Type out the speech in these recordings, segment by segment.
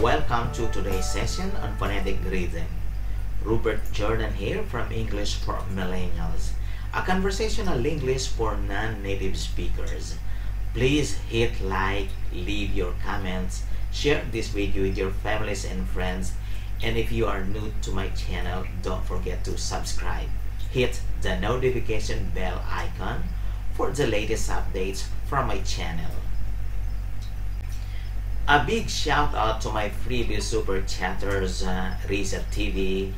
Welcome to today's session on phonetic rhythm. Rupert Jordan here from English for Millennials, a conversational English for non-native speakers. Please hit like, leave your comments, share this video with your families and friends, and if you are new to my channel, don't forget to subscribe. Hit the notification bell icon for the latest updates from my channel. A big shout out to my previous super chatters, Risa TV,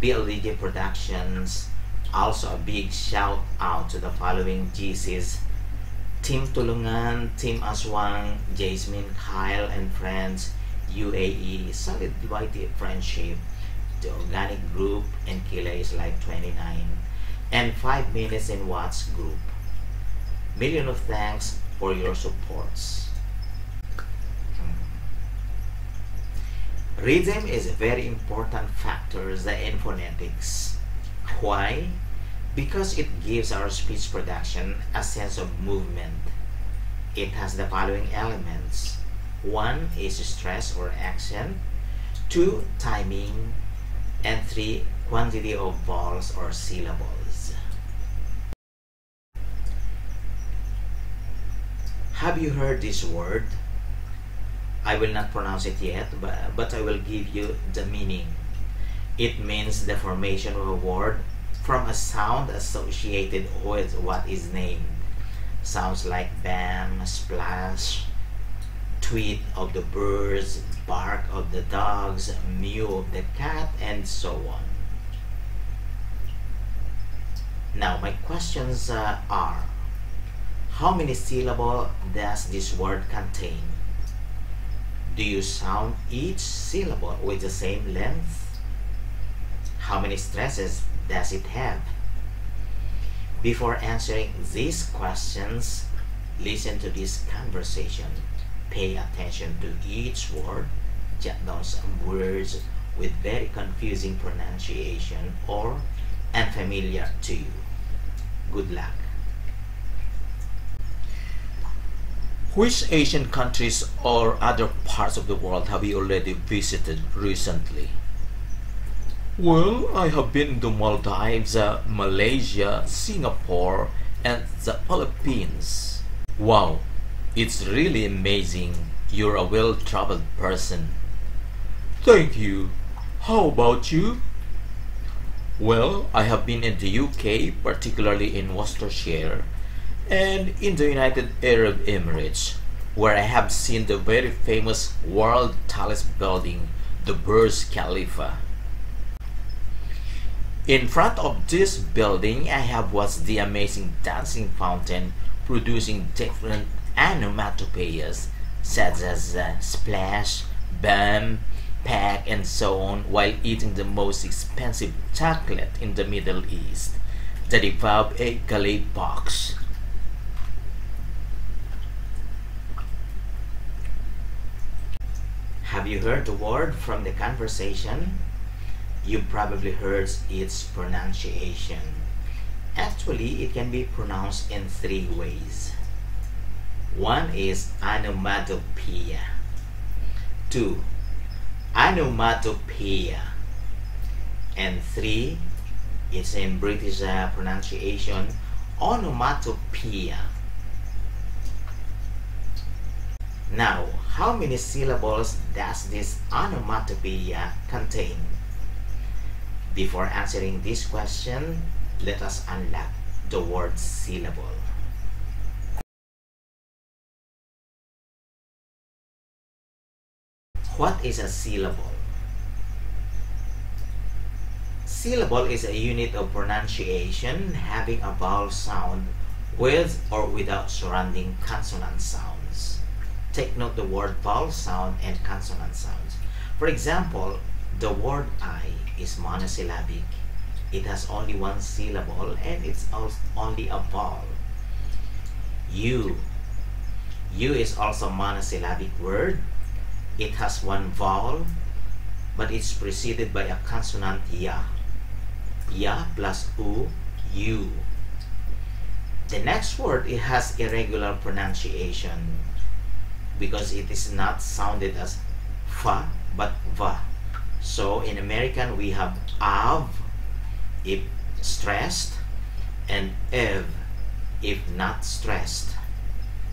BLDJ Productions. Also a big shout out to the following GCs: Team Tulungan, Team Aswang, Jasmine, Kyle and Friends, UAE, Solid Whitey Friendship, The Organic Group, and Kila is Life 29, and 5 Minutes in Watts Group. Million of thanks for your supports. Rhythm is a very important factor in phonetics. Why? Because it gives our speech production a sense of movement. It has the following elements. 1 is stress or accent, 2 timing, and 3 quantity of vowels or syllables. Have you heard this word? I will not pronounce it yet, but I will give you the meaning. It means the formation of a word from a sound associated with what is named. Sounds like bam, splash, tweet of the birds, bark of the dogs, mew of the cat, and so on. Now my questions are, how many syllables does this word contain? Do you sound each syllable with the same length? How many stresses does it have? Before answering these questions, listen to this conversation. Pay attention to each word. Jot down some words with very confusing pronunciation or unfamiliar to you. Good luck. Which Asian countries or other parts of the world have you already visited recently? Well, I have been to Maldives, Malaysia, Singapore, and the Philippines. Wow, it's really amazing. You're a well-traveled person. Thank you. How about you? Well, I have been in the UK, particularly in Worcestershire, and in the United Arab Emirates, where I have seen the very famous world tallest building, the Burj Khalifa. In front of this building, I have watched the amazing dancing fountain producing different onomatopoeias such as splash, bam, pack, and so on, while eating the most expensive chocolate in the Middle East, the Devab Galade box. Have you heard the word from the conversation? You probably heard its pronunciation. Actually, it can be pronounced in 3 ways. 1 is onomatopoeia. 2, onomatopoeia. And 3, it's in British pronunciation, onomatopoeia. Now, how many syllables does this onomatopoeia contain? Before answering this question, let us unlock the word syllable. What is a syllable? Syllable is a unit of pronunciation having a vowel sound with or without surrounding consonant sounds. Take note the word vowel sound and consonant sounds. For example, the word I is monosyllabic. It has only 1 syllable and it's only a vowel. You is also a monosyllabic word. It has 1 vowel, but it's preceded by a consonant ya. Ya plus u, you. The next word, it has irregular pronunciation because it is not sounded as fa but va. So in American we have av if stressed and ev if not stressed,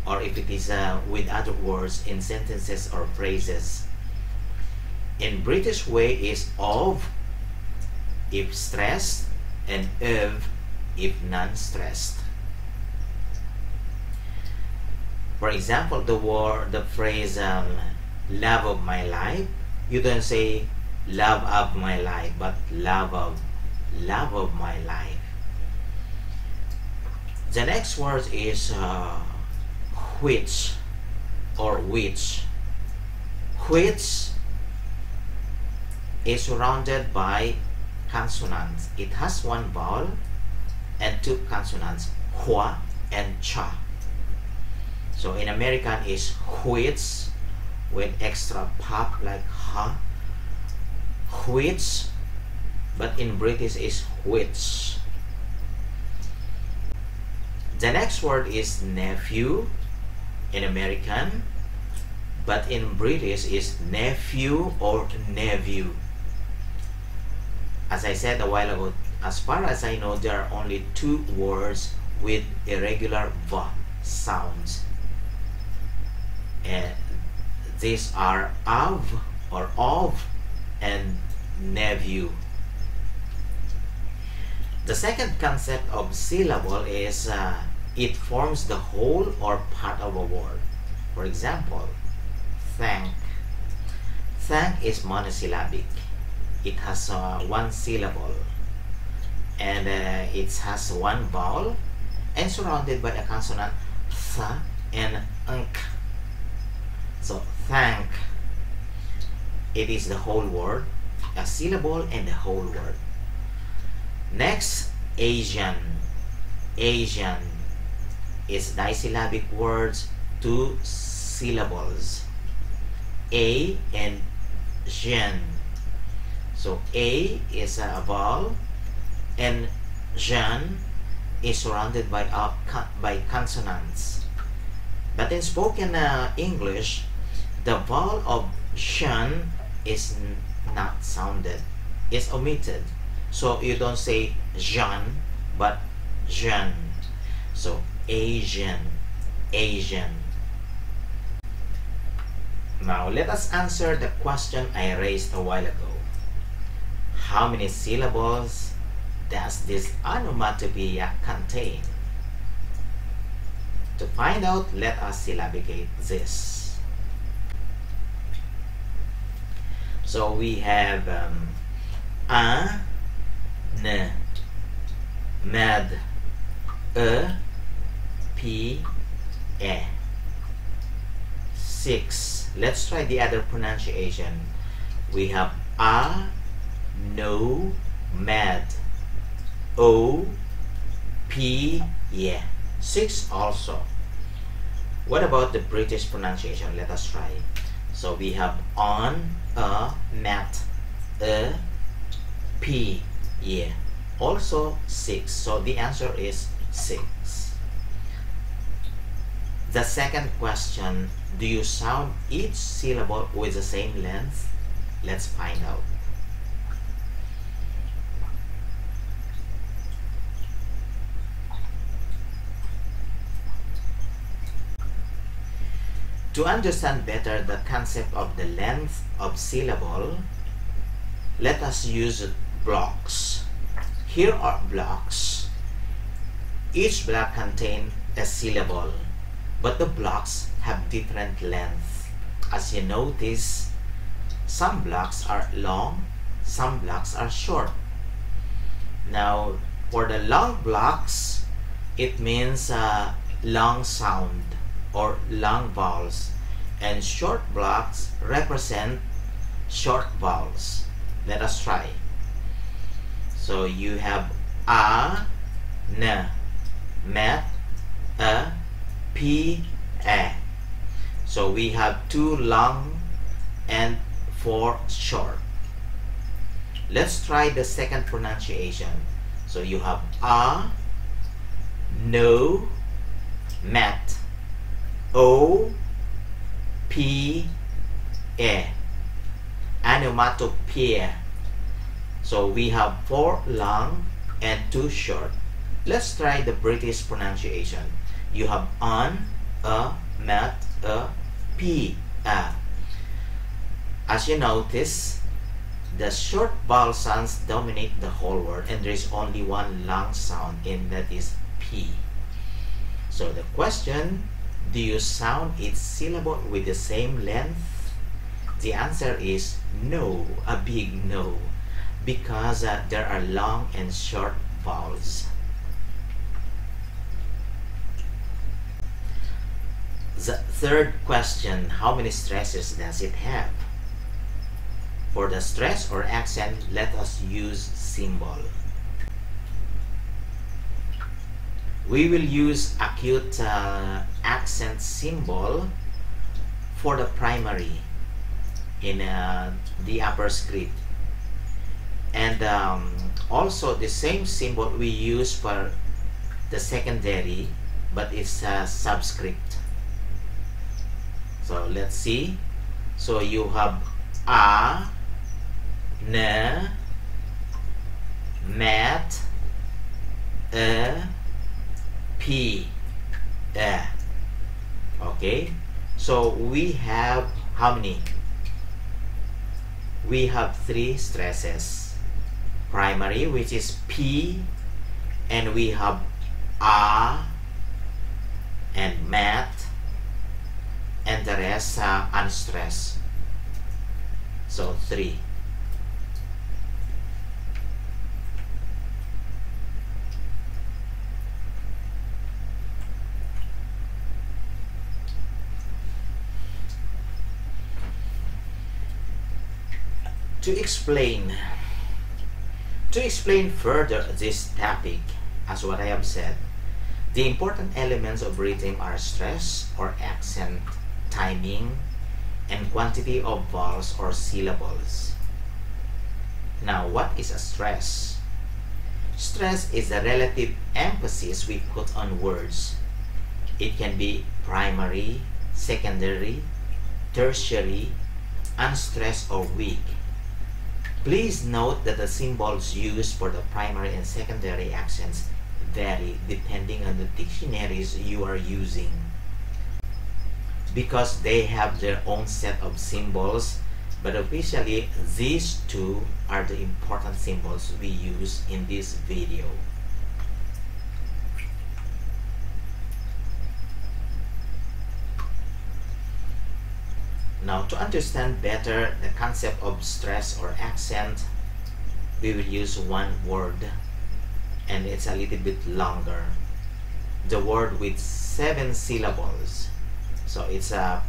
or if it is with other words in sentences or phrases. In British way is of if stressed and ev if non-stressed. For example, the phrase love of my life, you don't say love of my life, but love of my life. The next word is which or which. Which is surrounded by consonants. It has one vowel and two consonants, hua and cha. So in American is which with extra pop like ha, which, but in British is which. The next word is nephew in American, but in British is nephew or nephew. As I said a while ago, as far as I know, there are only two words with irregular v sounds. And these are of or of and nephew. The second concept of syllable is it forms the whole or part of a word. For example, thank. Thank is monosyllabic. It has one syllable and it has one vowel and surrounded by a consonant th and nk. So thank, it is the whole word, a syllable and the whole word. Next, Asian. Asian is disyllabic words, two syllables, a and jen. So a is a vowel and jen is surrounded by consonants. But in spoken English, the vowel of jen is not sounded, is omitted. So you don't say Jean, but Jean. So Asian, Asian. Now let us answer the question I raised a while ago. How many syllables does this onomatopoeia contain? To find out, let us syllabicate this. So we have a, n, med, p, e. 6. Let's try the other pronunciation. We have a, no, med, o, p, e. 6 also. What about the British pronunciation? Let us try. So we have on, met, p, yeah, also 6. So the answer is 6. The second question, do you sound each syllable with the same length? Let's find out. To understand better the concept of the length of syllable, let us use blocks. Here are blocks. Each block contains a syllable, but the blocks have different length. As you notice, some blocks are long, some blocks are short. Now, for the long blocks, it means long sound or long vowels, and short blocks represent short vowels. Let us try. So you have a, n, met, p, e. So we have 2 long and 4 short. Let's try the second pronunciation. So you have a, no, met, o, p, e. onomatopoeia. So we have 4 long and 2 short. Let's try the British pronunciation. You have on, a, mat, a, p, a. As you notice, the short vowel sounds dominate the whole word, and there is only one long sound, and that is p. So the question, do you sound each syllable with the same length? The answer is no, a big no, because there are long and short vowels. The third question, how many stresses does it have? For the stress or accent, let us use symbol. We will use acute accent symbol for the primary in the upper script. And also the same symbol we use for the secondary, but it's a subscript. So let's see. So you have a, n, mat, p, okay. So we have how many? We have 3 stresses. Primary, which is p, and we have a and mat, and the rest unstressed. So 3. To explain further this topic, as what I have said, the important elements of rhythm are stress or accent, timing, and quantity of vowels or syllables. Now, what is a stress? Stress is the relative emphasis we put on words. It can be primary, secondary, tertiary, unstressed, or weak. Please note that the symbols used for the primary and secondary accents vary depending on the dictionaries you are using, because they have their own set of symbols, but officially these 2 are the important symbols we use in this video. Now, to understand better the concept of stress or accent, we will use one word, and it's a little bit longer. The word with 7 syllables. So it's a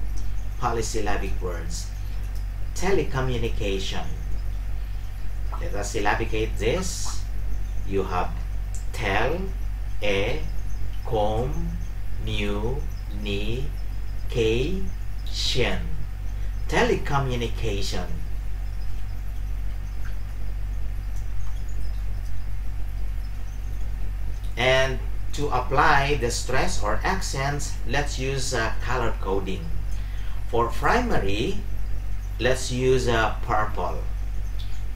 polysyllabic words. Telecommunication. Let us syllabicate this. You have tel, com, ni, shen. Telecommunication. And to apply the stress or accents, let's use color coding. For primary, let's use purple.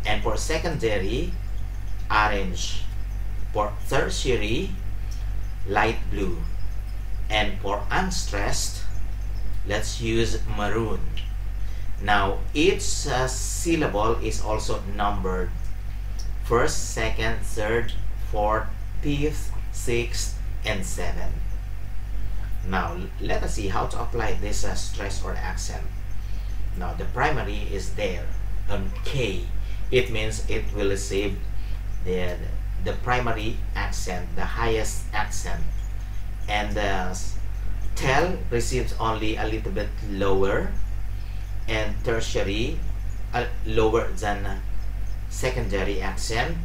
And for secondary, orange. For tertiary, light blue. And for unstressed, let's use maroon. Now, each syllable is also numbered. 1st, 2nd, 3rd, 4th, 5th, 6th, and 7th. Now, let us see how to apply this stress or accent. Now, the primary is there on K. It means it will receive the primary accent, the highest accent. And tel receives only a little bit lower, and tertiary lower than secondary accent,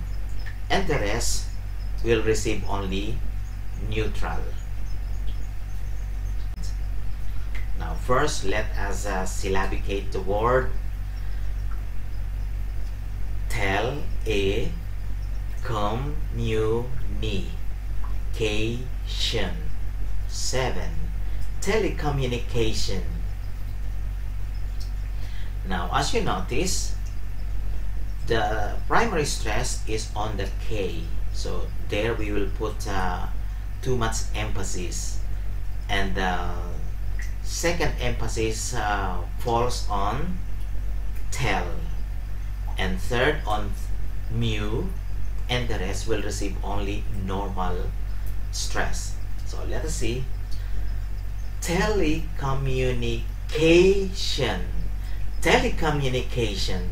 and the rest will receive only neutral. Now, first, let us syllabicate the word. Tel, communication. 7. Telecommunication. Now, as you notice, The primary stress is on the K, so there we will put too much emphasis, and the second emphasis falls on tell, and third on mu, and the rest will receive only normal stress. So let us see. Telecommunication. Telecommunication.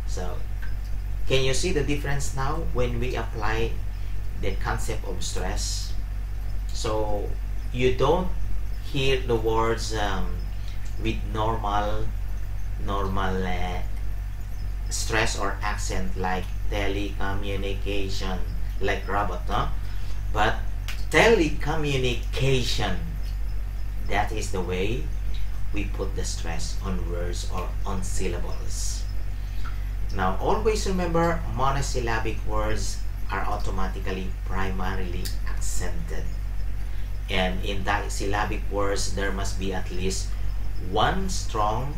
So can you see the difference now when we apply the concept of stress? So you don't hear the words with normal stress or accent like telecommunication, like robot, no? But telecommunication, that is the way we put the stress on words or on syllables. Now always remember, monosyllabic words are automatically primarily accented, and in disyllabic words there must be at least one strong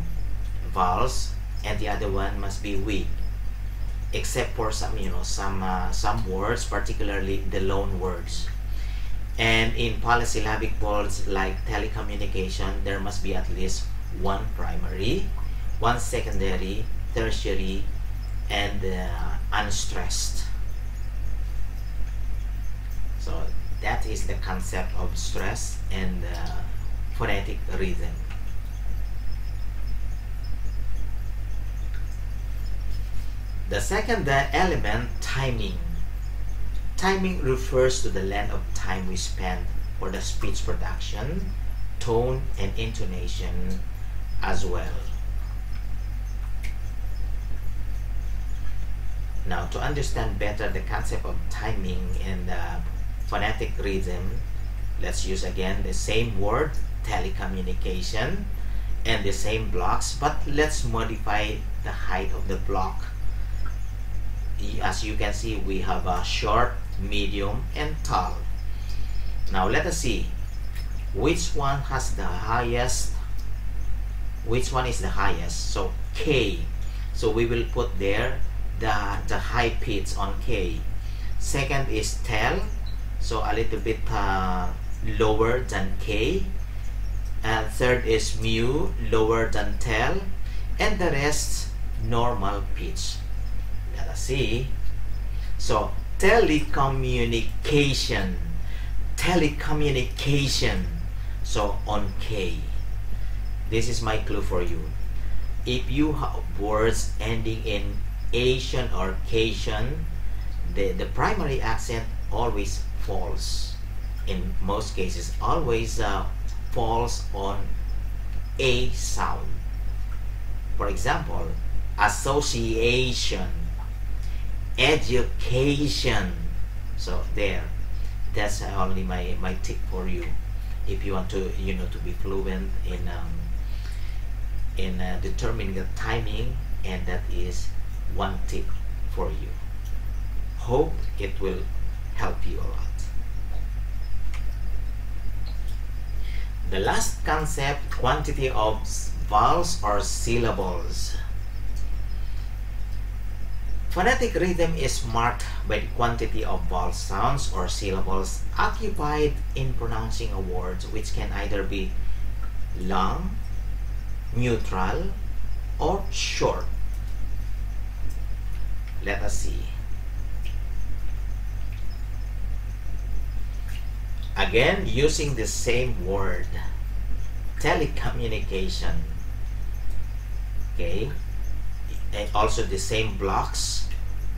vowels and the other one must be weak, except for some some words, particularly the loan words. And in polysyllabic words like telecommunication, there must be at least one primary, one secondary, tertiary, and unstressed. So that is the concept of stress and phonetic rhythm. The second element, timing. Timing refers to the length of time we spend for the speech production, tone, and intonation as well. Now, to understand better the concept of timing and phonetic rhythm, let's use again the same word, telecommunication, and the same blocks, but let's modify the height of the block. As you can see, we have a short, medium, and tall. Now let us see which one has the highest, which one is the highest. So K, so we will put there the high pitch on K. Second is tell, so a little bit lower than K. And third is mu, lower than tell, and the rest normal pitch. Let us see. So telecommunication, telecommunication, so on K. This is my clue for you. If you have words ending in Asian or Cation, the primary accent always falls, in most cases always falls on A sound. For example, association, education. So there, that's only my tip for you if you want to to be fluent in determining the timing, and that is one tip for you. Hope it will help you a lot. The last concept, quantity of vowels or syllables. Phonetic rhythm is marked by the quantity of vowel sounds or syllables occupied in pronouncing a word, which can either be long, neutral, or short. Let us see. Again, using the same word, telecommunication. Okay, and also the same blocks,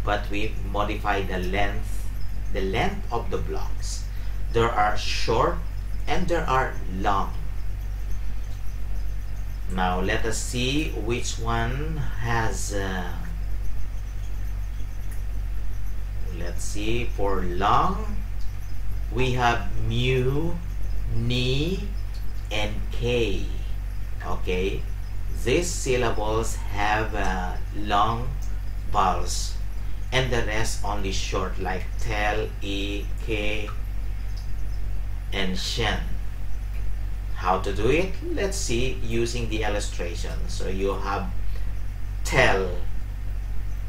but we modify the length of the blocks. There are short and there are long. Now let us see which one has let's see, for long we have mu, ni, and k. Okay, these syllables have long vowels and the rest only short, like tel, e, k, and shen. How to do it? Let's see using the illustration. So you have tell,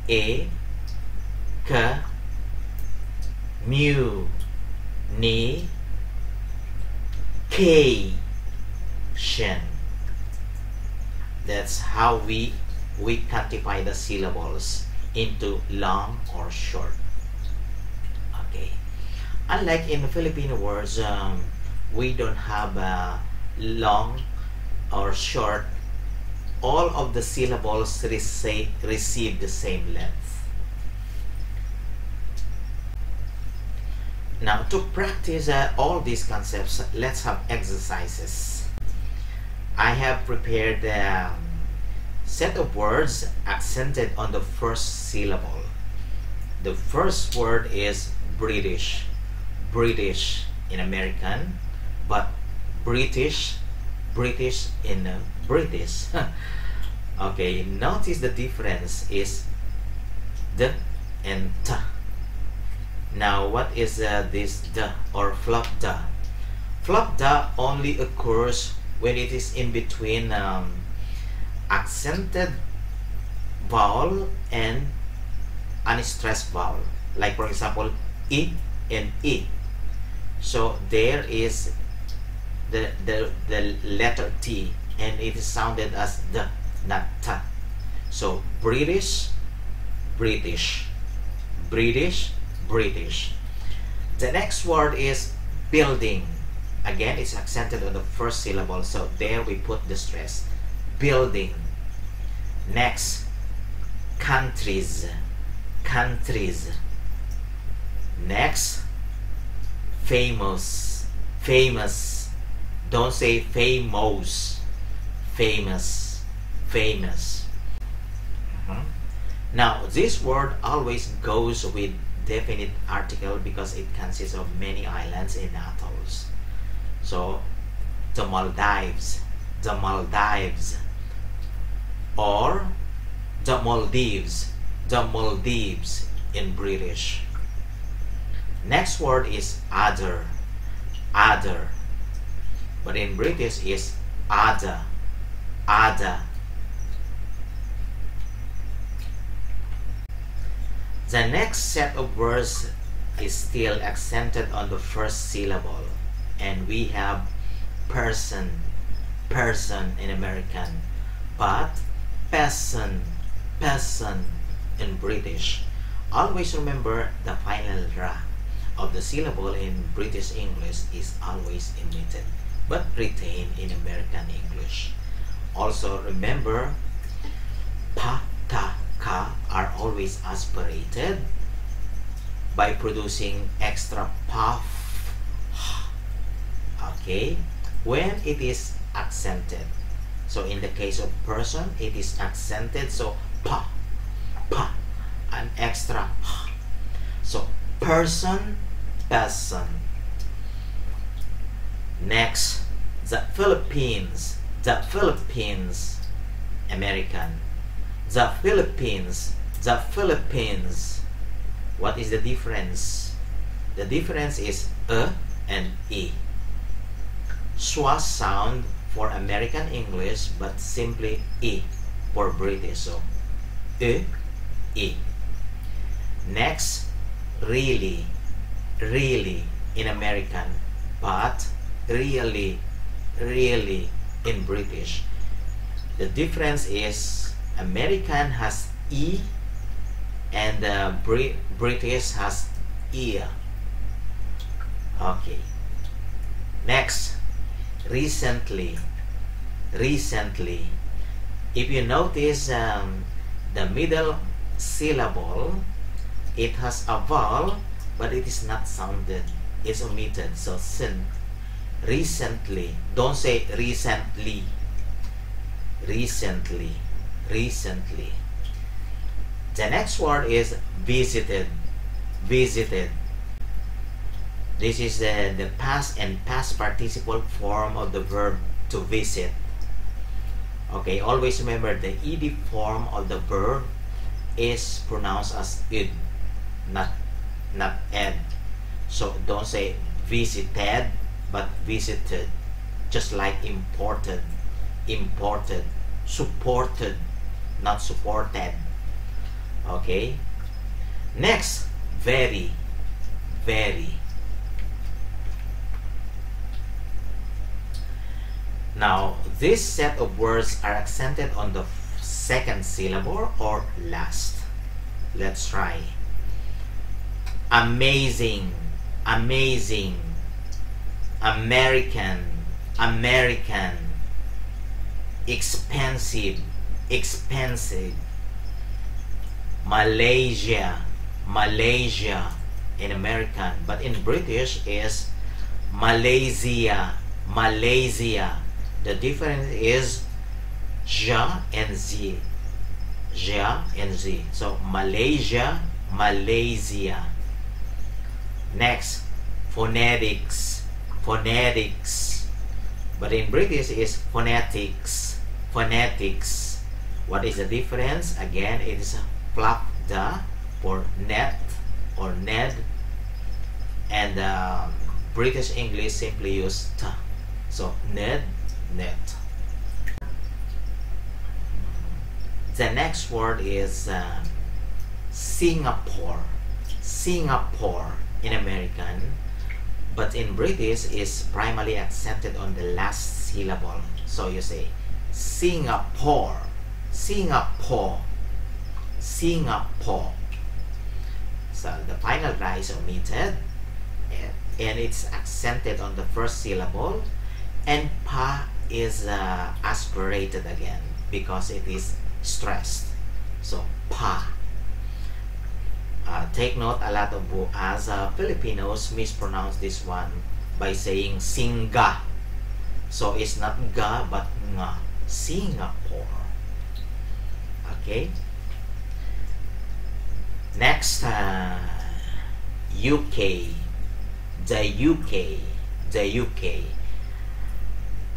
A, K, mu, ni, K, shen. That's how we quantify the syllables into long or short. Okay. Unlike in Filipino words, we don't have long or short. All of the syllables receive the same length. Now, to practice all these concepts, let's have exercises. I have prepared a set of words accented on the first syllable. The first word is British. British in American, but British in British. Okay, notice the difference is the and t. Now, what is this the or flop the? Flop the only occurs when it is in between accented vowel and unstressed vowel. Like for example, I and I. So there is the letter T, and it is sounded as the, not T. So British, British, British, British. The next word is building. Again, it's accented on the first syllable, so there we put the stress. Building. Next, countries. Countries. Next, famous. Famous. Don't say famous. Famous. Famous. Now, this word always goes with definite article because it consists of many islands and atolls. So, the Maldives, the Maldives, or the Maldives in British. Next word is other, other, but in British is other, other. The next set of words is still accented on the first syllable, and we have person, person in American, but person, person in British. Always remember the final ra of the syllable in British English is always omitted, but retained in American English. Also remember pa, ta, ka are always aspirated by producing extra puff. Okay, when it is accented. So in the case of person, it is accented, so pa, pa, an extra pa. So person, person. Next, the Philippines, American. The Philippines, the Philippines. What is the difference? The difference is and e. Schwa sound for American English, but simply e for British. So e. Next, really, really in American, but really, really in British. The difference is American has e and British has ear. Okay. Next, recently. Recently. If you notice the middle syllable, it has a vowel, but it is not sounded. It's omitted. So sin. Recently. Don't say recently. Recently. Recently. The next word is visited. Visited. This is the past and past participle form of the verb to visit. Okay, always remember the ed form of the verb is pronounced as id, not ed. So don't say visited, but visited. Just like imported, imported, supported, not supported. Okay. Next, very, very. Now, this set of words are accented on the second syllable or last. Let's try. Amazing, amazing. American, American. Expensive, expensive. Malaysia, Malaysia in American, but in British is Malaysia, Malaysia. The difference is ja and z, ja and z. So Malaysia, Malaysia. Next, phonetics, phonetics. But in British is phonetics, phonetics. What is the difference? Again, it is flap da for net or ned, and British English simply use t. So ned, net. The next word is Singapore, Singapore in American, but in British is primarily accented on the last syllable. So you say Singapore, Singapore, Singapore. So the final ra is omitted and it's accented on the first syllable, and pa is aspirated again because it is stressed. So pa. Take note, a lot of us Filipinos mispronounce this one by saying singa. So it's not ga but nga. Singapore. Okay. Next, UK. The UK. The UK.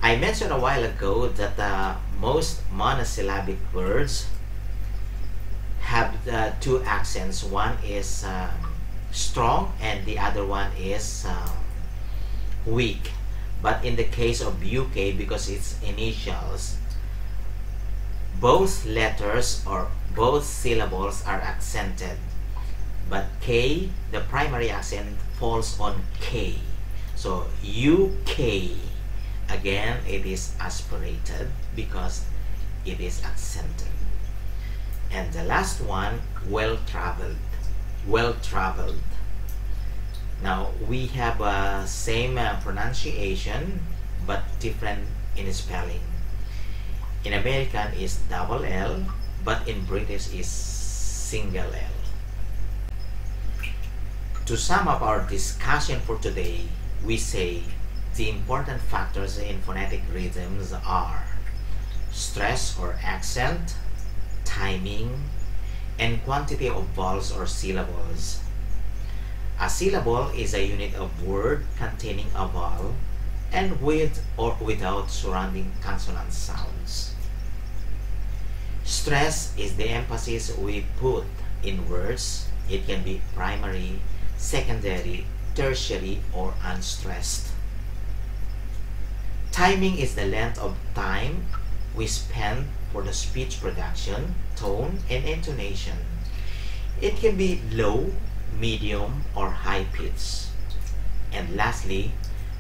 I mentioned a while ago that most monosyllabic words have two accents. One is strong and the other one is weak. But in the case of UK, because it's initials, both letters or both syllables are accented. But K, the primary accent falls on K. So UK, again, it is aspirated because it is accented. And the last one, well-traveled, well-traveled. Now we have same pronunciation but different in spelling. In American is double L, but in British is single L. To sum up our discussion for today, we say the important factors in phonetic rhythms are stress or accent, timing, and quantity of vowels or syllables. A syllable is a unit of word containing a vowel and with or without surrounding consonant sounds. Stress is the emphasis we put in words. It can be primary, secondary, tertiary, or unstressed. Timing is the length of time we spend for the speech production, tone, and intonation. It can be low, medium, or high pitch. And lastly,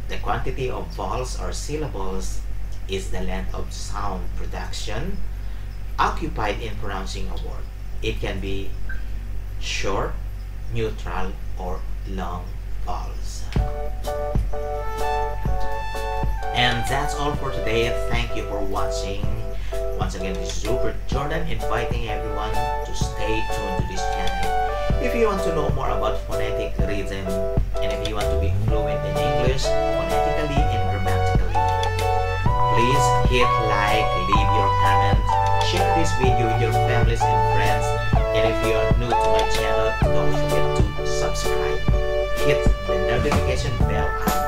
the quantity of vowels or syllables is the length of sound production occupied in pronouncing a word. It can be short, neutral, or long vowels. And that's all for today. Thank you for watching. Once again, this is Rupert Jordan inviting everyone to stay tuned to this channel. If you want to know more about phonetic rhythm, and if you want to be fluent in English, phonetically and grammatically, please hit like, leave your comment, share this video with your families and friends, and if you are new to my channel, don't forget to subscribe. Hit the notification bell icon.